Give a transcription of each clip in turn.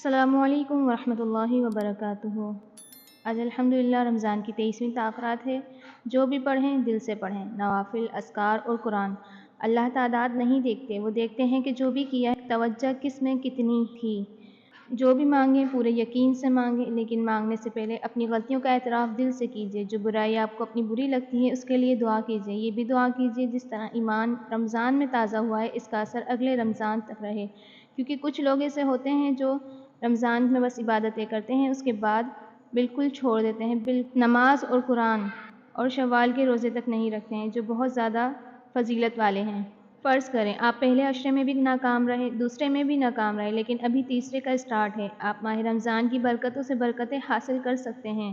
السلام علیکم ورحمۃ اللہ وبرکاتہ۔ آج الحمدللہ رمضان کی 23ویں تاخرات ہے۔ جو بھی پڑھیں دل سے پڑھیں، نوافل، اذکار اور قرآن۔ اللہ تعداد نہیں دیکھتے، وہ دیکھتے ہیں کہ جو بھی کیا ہے توجہ کس میں کتنی تھی۔ جو بھی مانگیں پورے یقین سے مانگیں، لیکن مانگنے سے پہلے اپنی غلطیوں کا اعتراف دل سے کیجیے۔ جو برائی آپ کو اپنی بری لگتی ہے اس کے لیے دعا کیجیے۔ یہ بھی دعا کیجیے جس طرح ایمان رمضان میں تازہ ہوا ہے اس کا اثر اگلے رمضان تک رہے، کیونکہ کچھ لوگ ایسے ہوتے ہیں جو رمضان میں بس عبادتیں کرتے ہیں، اس کے بعد بالکل چھوڑ دیتے ہیں، نماز اور قرآن اور شوال کے روزے تک نہیں رکھتے ہیں، جو بہت زیادہ فضیلت والے ہیں۔ فرض کریں آپ پہلے عشرے میں بھی ناکام رہے، دوسرے میں بھی ناکام رہے، لیکن ابھی تیسرے کا اسٹارٹ ہے۔ آپ ماہ رمضان کی برکتوں سے برکتیں حاصل کر سکتے ہیں۔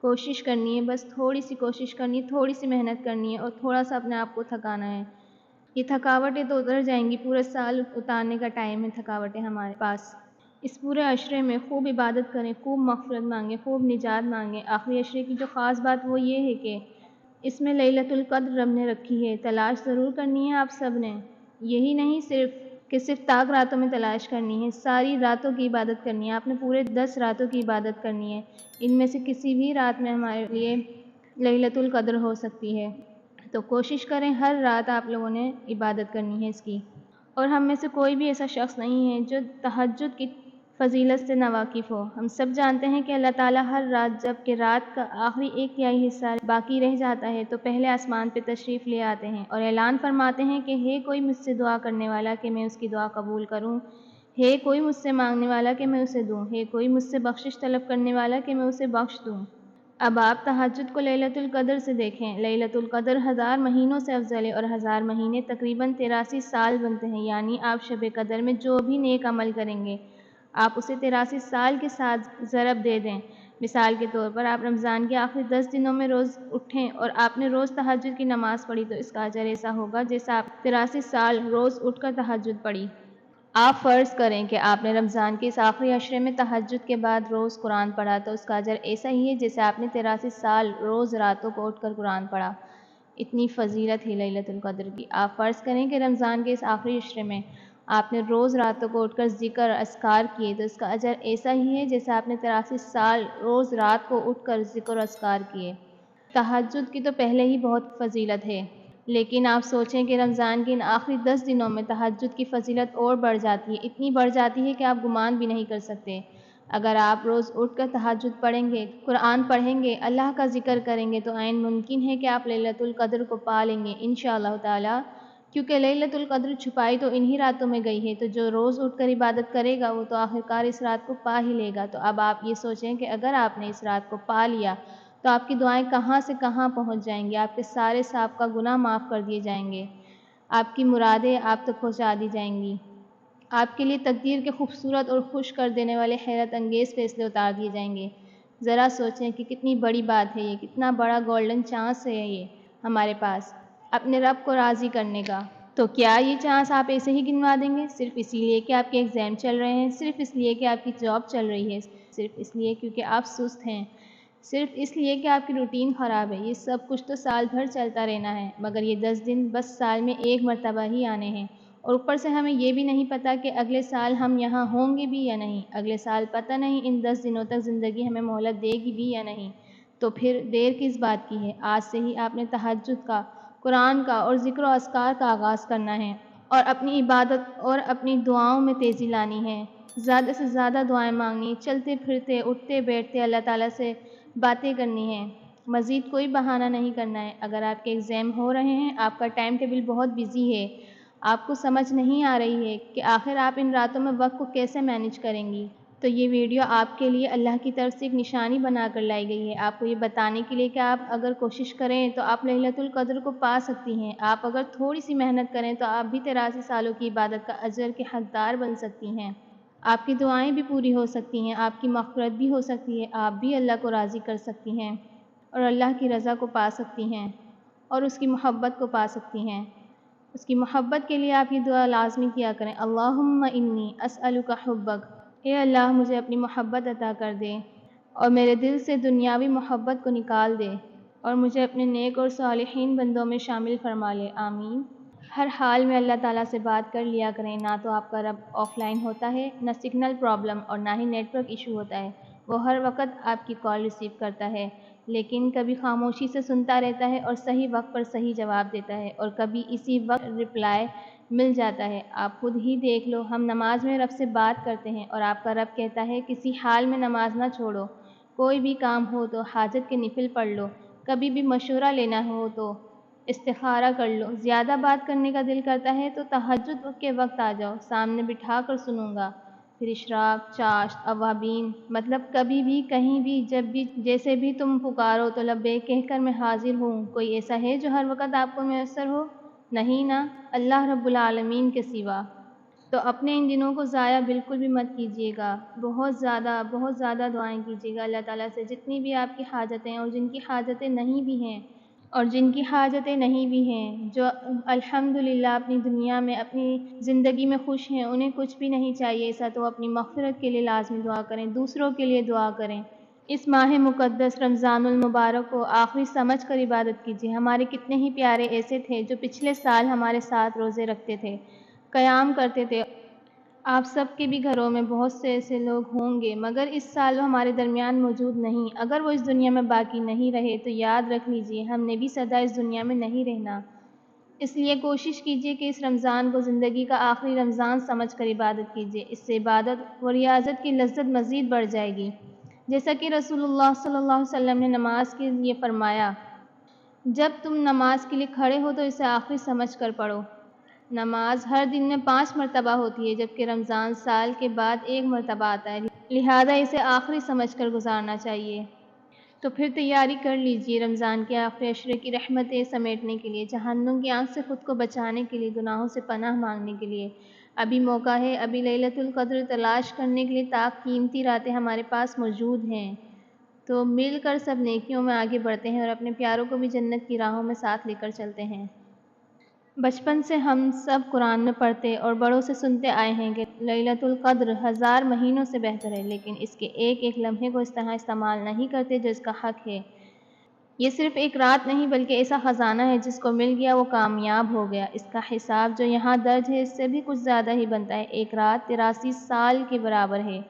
کوشش کرنی ہے، بس تھوڑی سی کوشش کرنی ہے، تھوڑی سی محنت کرنی ہے اور تھوڑا سا اپنے آپ کو تھکانا ہے۔ یہ تھکاوٹیں تو اتر جائیں گی، پورے سال اتارنے کا ٹائم ہے تھکاوٹیں ہمارے پاس۔ اس پورے عشرے میں خوب عبادت کریں، خوب مغفرت مانگیں، خوب نجات مانگیں۔ آخری عشرے کی جو خاص بات وہ یہ ہے کہ اس میں لیلۃ القدر رب نے رکھی ہے، تلاش ضرور کرنی ہے آپ سب نے۔ یہی نہیں کہ صرف طاق راتوں میں تلاش کرنی ہے، ساری راتوں کی عبادت کرنی ہے، آپ نے پورے 10 راتوں کی عبادت کرنی ہے۔ ان میں سے کسی بھی رات میں ہمارے لیے لیلۃ القدر ہو سکتی ہے، تو کوشش کریں ہر رات آپ لوگوں نے عبادت کرنی ہے اس کی۔ اور ہم میں سے کوئی بھی ایسا شخص نہیں ہے جو تہجد کی فضیلت سے ناواقف ہو۔ ہم سب جانتے ہیں کہ اللہ تعالیٰ ہر رات جب کہ رات کا آخری 1/3 حصہ باقی رہ جاتا ہے تو پہلے آسمان پہ تشریف لے آتے ہیں اور اعلان فرماتے ہیں کہ ہے کوئی مجھ سے دعا کرنے والا کہ میں اس کی دعا قبول کروں، ہے کوئی مجھ سے مانگنے والا کہ میں اسے دوں، ہے کوئی مجھ سے بخشش طلب کرنے والا کہ میں اسے بخش دوں۔ اب آپ تہجد کو لیلۃ القدر سے دیکھیں۔ لیلۃ القدر 1000 مہینوں سے افضل ہے اور 1000 مہینے تقریباً 83 سال بنتے ہیں، یعنی آپ شب قدر میں جو بھی نیک عمل کریں گے آپ اسے 83 سال کے ساتھ ضرب دے دیں۔ مثال کے طور پر آپ رمضان کے آخری 10 دنوں میں روز اٹھیں اور آپ نے روز تہجد کی نماز پڑھی تو اس کا اجر ایسا ہوگا جیسا آپ 83 سال روز اٹھ کر تہجد پڑھی۔ آپ فرض کریں کہ آپ نے رمضان کے اس آخری عشرے میں تہجد کے بعد روز قرآن پڑھا تو اس کا اجر ایسا ہی ہے جیسے آپ نے 83 سال روز راتوں کو اٹھ کر قرآن پڑھا۔ اتنی فضیلت ہے لیلۃ القدر کی۔ آپ فرض کریں کہ رمضان کے اس آخری عشرے میں آپ نے روز راتوں کو اٹھ کر ذکر اذکار کیے تو اس کا اجر ایسا ہی ہے جیسے آپ نے 83 سال روز رات کو اٹھ کر ذکر اذکار کیے۔ تہجد کی تو پہلے ہی بہت فضیلت ہے، لیکن آپ سوچیں کہ رمضان کے ان آخری 10 دنوں میں تہجد کی فضیلت اور بڑھ جاتی ہے، اتنی بڑھ جاتی ہے کہ آپ گمان بھی نہیں کر سکتے۔ اگر آپ روز اٹھ کر تہجد پڑھیں گے، قرآن پڑھیں گے، اللہ کا ذکر کریں گے تو عین ممکن ہے کہ آپ لیلۃ القدر کو پا لیں گے انشاءاللہ تعالیٰ، کیونکہ لیلۃ القدر چھپائی تو انہی راتوں میں گئی ہے، تو جو روز اٹھ کر عبادت کرے گا وہ تو آخرکار اس رات کو پا ہی لے گا۔ تو اب آپ یہ سوچیں کہ اگر آپ نے اس رات کو پا لیا تو آپ کی دعائیں کہاں سے کہاں پہنچ جائیں گی، آپ کے سارے سابقہ گناہ معاف کر دیے جائیں گے، آپ کی مرادیں آپ تک پہنچا دی جائیں گی، آپ کے لیے تقدیر کے خوبصورت اور خوش کر دینے والے حیرت انگیز فیصلے اتار دیے جائیں گے۔ ذرا سوچیں کہ کتنی بڑی بات ہے یہ، کتنا بڑا گولڈن چانس ہے یہ ہمارے پاس اپنے رب کو راضی کرنے کا۔ تو کیا یہ چانس آپ ایسے ہی گنوا دیں گے صرف اسی لیے کہ آپ کے ایگزام چل رہے ہیں، صرف اس لیے کہ آپ کی جاب چل رہی ہے، صرف اس لیے کیونکہ آپ سست ہیں، صرف اس لیے کہ آپ کی روٹین خراب ہے؟ یہ سب کچھ تو سال بھر چلتا رہنا ہے، مگر یہ 10 دن بس سال میں ایک مرتبہ ہی آنے ہیں، اور اوپر سے ہمیں یہ بھی نہیں پتہ کہ اگلے سال ہم یہاں ہوں گے بھی یا نہیں، اگلے سال پتہ نہیں ان 10 دنوں تک زندگی ہمیں مہلت دے گی بھی یا نہیں۔ تو پھر دیر کس بات کی ہے؟ آج سے ہی آپ نے تہجد کا، قرآن کا اور ذکر و اذکار کا آغاز کرنا ہے اور اپنی عبادت اور اپنی دعاؤں میں تیزی لانی ہے، زیادہ سے زیادہ دعائیں مانگنی، چلتے پھرتے اٹھتے بیٹھتے اللہ تعالیٰ سے باتیں کرنی ہیں، مزید کوئی بہانہ نہیں کرنا ہے۔ اگر آپ کے ایگزام ہو رہے ہیں، آپ کا ٹائم ٹیبل بہت بزی ہے، آپ کو سمجھ نہیں آ رہی ہے کہ آخر آپ ان راتوں میں وقت کو کیسے مینیج کریں گی، تو یہ ویڈیو آپ کے لیے اللہ کی طرف سے ایک نشانی بنا کر لائی گئی ہے، آپ کو یہ بتانے کے لیے کہ آپ اگر کوشش کریں تو آپ لیلۃ القدر کو پا سکتی ہیں، آپ اگر تھوڑی سی محنت کریں تو آپ بھی 83 سالوں کی عبادت کا اجر کے حقدار بن سکتی ہیں، آپ کی دعائیں بھی پوری ہو سکتی ہیں، آپ کی مغفرت بھی ہو سکتی ہے، آپ بھی اللہ کو راضی کر سکتی ہیں اور اللہ کی رضا کو پا سکتی ہیں اور اس کی محبت کو پا سکتی ہیں۔ اس کی محبت کے لیے آپ یہ دعا لازمی کیا کریں، اللہم انی اسألک حبک، اے اللہ مجھے اپنی محبت عطا کر دے اور میرے دل سے دنیاوی محبت کو نکال دے اور مجھے اپنے نیک اور صالحین بندوں میں شامل فرما لے، آمین۔ ہر حال میں اللہ تعالیٰ سے بات کر لیا کریں، نہ تو آپ کا رب آف لائن ہوتا ہے، نہ سگنل پرابلم اور نہ ہی نیٹ ورک ایشو ہوتا ہے، وہ ہر وقت آپ کی کال ریسیو کرتا ہے، لیکن کبھی خاموشی سے سنتا رہتا ہے اور صحیح وقت پر صحیح جواب دیتا ہے، اور کبھی اسی وقت رپلائی مل جاتا ہے۔ آپ خود ہی دیکھ لو، ہم نماز میں رب سے بات کرتے ہیں اور آپ کا رب کہتا ہے کسی حال میں نماز نہ چھوڑو، کوئی بھی کام ہو تو حاجت کے نفل پڑھ لو، کبھی بھی مشورہ لینا ہو تو استخارہ کر لو، زیادہ بات کرنے کا دل کرتا ہے تو تہجد کے وقت آ جاؤ، سامنے بٹھا کر سنوں گا۔ پھر اشراق، چاشت، اوابین، مطلب کبھی بھی کہیں بھی جب بھی جیسے بھی تم پکارو تو لبیک کہہ کر میں حاضر ہوں۔ کوئی ایسا ہے جو ہر وقت آپ کو میسر ہو؟ نہیں نا، اللہ رب العالمین کے سوا۔ تو اپنے ان دنوں کو ضائع بالکل بھی مت کیجیے گا، بہت زیادہ دعائیں کیجیے گا اللہ تعالیٰ سے، جتنی بھی آپ کی حاجتیں اور جن کی حاجتیں نہیں بھی ہیں جو الحمدللہ اپنی دنیا میں اپنی زندگی میں خوش ہیں، انہیں کچھ بھی نہیں چاہیے ایسا تو اپنی مغفرت کے لیے لازمی دعا کریں، دوسروں کے لیے دعا کریں۔ اس ماہ مقدس رمضان المبارک کو آخری سمجھ کر عبادت کیجیے۔ ہمارے کتنے ہی پیارے ایسے تھے جو پچھلے سال ہمارے ساتھ روزے رکھتے تھے، قیام کرتے تھے۔ آپ سب کے بھی گھروں میں بہت سے ایسے لوگ ہوں گے، مگر اس سال وہ ہمارے درمیان موجود نہیں۔ اگر وہ اس دنیا میں باقی نہیں رہے تو یاد رکھ لیجئے ہم نے بھی سدا اس دنیا میں نہیں رہنا۔ اس لیے کوشش کیجیے کہ اس رمضان کو زندگی کا آخری رمضان سمجھ کر عبادت کیجیے، اس سے عبادت و ریاضت کی لذت مزید بڑھ جائے گی۔ جیسا کہ رسول اللہ صلی اللہ علیہ وسلم نے نماز کے لیے فرمایا، جب تم نماز کے لیے کھڑے ہو تو اسے آخری سمجھ کر پڑھو۔ نماز ہر دن میں 5 مرتبہ ہوتی ہے، جبکہ رمضان سال کے بعد 1 مرتبہ آتا ہے، لہذا اسے آخری سمجھ کر گزارنا چاہیے۔ تو پھر تیاری کر لیجئے رمضان کے آخری عشرے کی رحمتیں سمیٹنے کے لیے، جہنم کی آنکھ سے خود کو بچانے کے لیے، گناہوں سے پناہ مانگنے کے لیے۔ ابھی موقع ہے، ابھی لیلۃ القدر تلاش کرنے کے لیے قیمتی راتیں ہمارے پاس موجود ہیں، تو مل کر سب نیکیوں میں آگے بڑھتے ہیں اور اپنے پیاروں کو بھی جنت کی راہوں میں ساتھ لے کر چلتے ہیں۔ بچپن سے ہم سب قرآن میں پڑھتے اور بڑوں سے سنتے آئے ہیں کہ لیلۃ القدر 1000 مہینوں سے بہتر ہے، لیکن اس کے ایک ایک لمحے کو اس طرح استعمال نہیں کرتے جو اس کا حق ہے۔ یہ صرف ایک رات نہیں بلکہ ایسا خزانہ ہے جس کو مل گیا وہ کامیاب ہو گیا۔ اس کا حساب جو یہاں درج ہے اس سے بھی کچھ زیادہ ہی بنتا ہے۔ ایک رات 83 سال کے برابر ہے،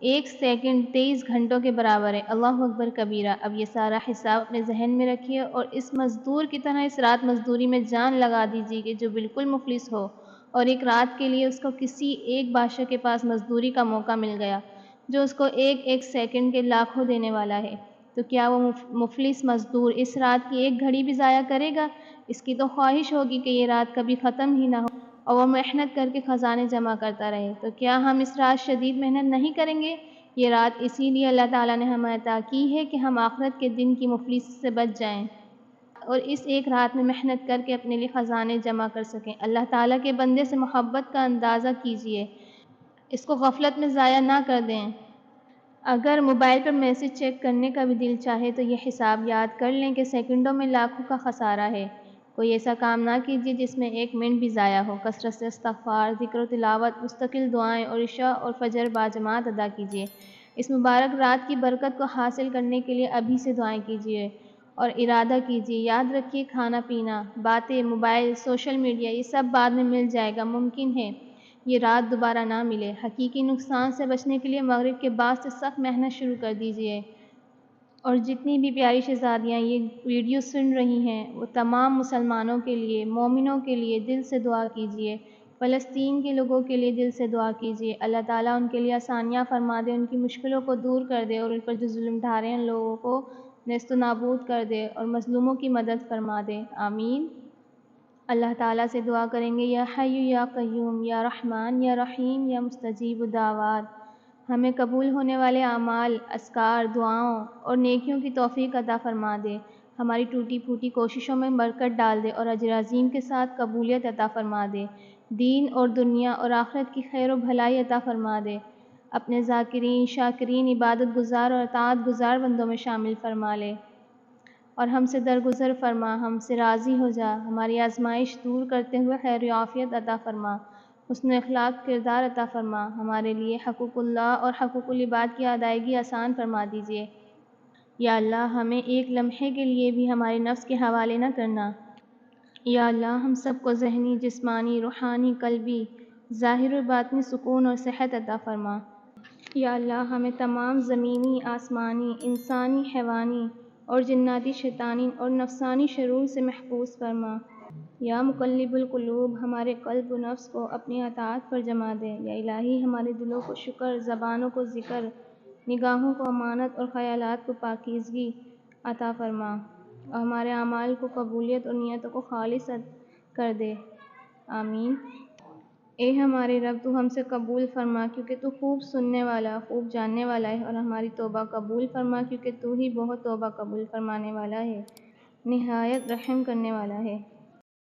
ایک سیکنڈ 23 گھنٹوں کے برابر ہے۔ اللہ اکبر کبیرہ۔ اب یہ سارا حساب اپنے ذہن میں رکھیے اور اس مزدور کی طرح اس رات مزدوری میں جان لگا دیجیے کہ جو بالکل مفلس ہو اور ایک رات کے لیے اس کو کسی ایک بادشاہ کے پاس مزدوری کا موقع مل گیا جو اس کو ایک ایک سیکنڈ کے لاکھوں دینے والا ہے، تو کیا وہ مفلس مزدور اس رات کی ایک گھڑی بھی ضائع کرے گا؟ اس کی تو خواہش ہوگی کہ یہ رات کبھی ختم ہی نہ ہو اور وہ محنت کر کے خزانے جمع کرتا رہے، تو کیا ہم اس رات شدید محنت نہیں کریں گے؟ یہ رات اسی لیے اللہ تعالیٰ نے ہمیں عطا کی ہے کہ ہم آخرت کے دن کی مفلسی سے بچ جائیں اور اس ایک رات میں محنت کر کے اپنے لیے خزانے جمع کر سکیں۔ اللہ تعالیٰ کے بندے سے محبت کا اندازہ کیجیے، اس کو غفلت میں ضائع نہ کر دیں۔ اگر موبائل پر میسج چیک کرنے کا بھی دل چاہے تو یہ حساب یاد کر لیں کہ سیکنڈوں میں لاکھوں کا خسارہ ہے۔ کوئی ایسا کام نہ کیجیے جس میں 1 منٹ بھی ضائع ہو۔ کثرت سے استغفار، ذکر و تلاوت، مستقل دعائیں اور عشاء اور فجر باجماعت ادا کیجیے۔ اس مبارک رات کی برکت کو حاصل کرنے کے لیے ابھی سے دعائیں کیجیے اور ارادہ کیجیے۔ یاد رکھیے کھانا پینا، باتیں، موبائل، سوشل میڈیا، یہ سب بعد میں مل جائے گا، ممکن ہے یہ رات دوبارہ نہ ملے۔ حقیقی نقصان سے بچنے کے لیے مغرب کے بعد سے سخت محنت شروع کر دیجیے۔ اور جتنی بھی پیاری شہزادیاں یہ ویڈیو سن رہی ہیں وہ تمام مسلمانوں کے لیے، مومنوں کے لیے دل سے دعا کیجیے، فلسطین کے لوگوں کے لیے دل سے دعا کیجیے، اللہ تعالیٰ ان کے لیے آسانیاں فرما دے، ان کی مشکلوں کو دور کر دے اور ان پر جو ظلم ڈھا رہے ہیں ان لوگوں کو نیست و نابود کر دے اور مظلوموں کی مدد فرما دے، آمین۔ اللہ تعالیٰ سے دعا کریں گے، یا حی یا قیوم، یا رحمان یا رحیم، یا مستجیب الدعوات، ہمیں قبول ہونے والے اعمال، اذکار، دعاؤں اور نیکیوں کی توفیق عطا فرما دے، ہماری ٹوٹی پھوٹی کوششوں میں برکت ڈال دے اور اجر عظیم کے ساتھ قبولیت عطا فرما دے، دین اور دنیا اور آخرت کی خیر و بھلائی عطا فرما دے، اپنے ذاکرین، شاکرین، عبادت گزار اور اطاعت گزار بندوں میں شامل فرما لے اور ہم سے درگزر فرما، ہم سے راضی ہو جا، ہماری آزمائش دور کرتے ہوئے خیر و عافیت عطا فرما، حسن اخلاق کردار عطا فرما، ہمارے لیے حقوق اللہ اور حقوق العباد کی ادائیگی آسان فرما دیجیے۔ یا اللہ ہمیں ایک لمحے کے لیے بھی ہمارے نفس کے حوالے نہ کرنا، یا اللہ ہم سب کو ذہنی، جسمانی، روحانی، قلبی، ظاہر و باطنی سکون اور صحت عطا فرما۔ یا اللہ ہمیں تمام زمینی، آسمانی، انسانی، حیوانی اور جناتی شیطانی اور نفسانی شرور سے محفوظ فرما۔ یا مقلب القلوب ہمارے قلب و نفس کو اپنی اطاعت پر جما دے۔ یا الہی ہمارے دلوں کو شکر، زبانوں کو ذکر، نگاہوں کو امانت اور خیالات کو پاکیزگی عطا فرما، اور ہمارے اعمال کو قبولیت اور نیتوں کو خالص کر دے، آمین۔ اے ہمارے رب تو ہم سے قبول فرما کیونکہ تو خوب سننے والا، خوب جاننے والا ہے، اور ہماری توبہ قبول فرما کیونکہ تو ہی بہت توبہ قبول فرمانے والا ہے، نہایت رحم کرنے والا ہے۔